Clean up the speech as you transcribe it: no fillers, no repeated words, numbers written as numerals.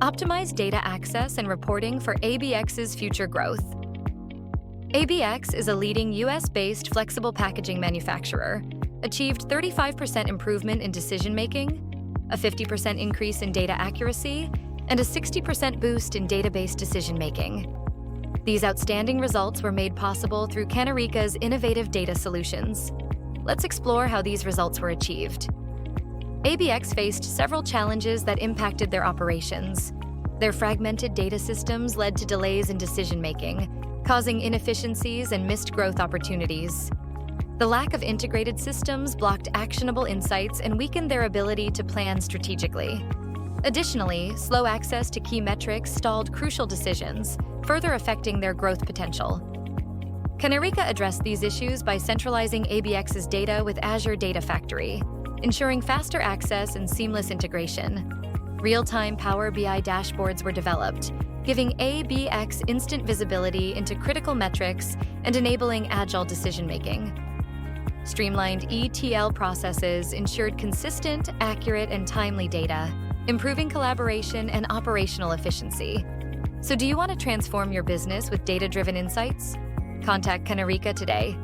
Optimize data access and reporting for ABX's future growth. ABX is a leading US-based flexible packaging manufacturer, achieved 35% improvement in decision-making, a 50% increase in data accuracy, and a 60% boost in database decision-making. These outstanding results were made possible through Kanerika's innovative data solutions. Let's explore how these results were achieved. ABX faced several challenges that impacted their operations. Their fragmented data systems led to delays in decision-making, causing inefficiencies and missed growth opportunities. The lack of integrated systems blocked actionable insights and weakened their ability to plan strategically. Additionally, slow access to key metrics stalled crucial decisions, further affecting their growth potential. Kanerika addressed these issues by centralizing ABX's data with Azure Data Factory, ensuring faster access and seamless integration. Real-time Power BI dashboards were developed, giving ABX instant visibility into critical metrics and enabling agile decision-making. Streamlined ETL processes ensured consistent, accurate, and timely data, improving collaboration and operational efficiency. So do you want to transform your business with data-driven insights? Contact Kanerika today.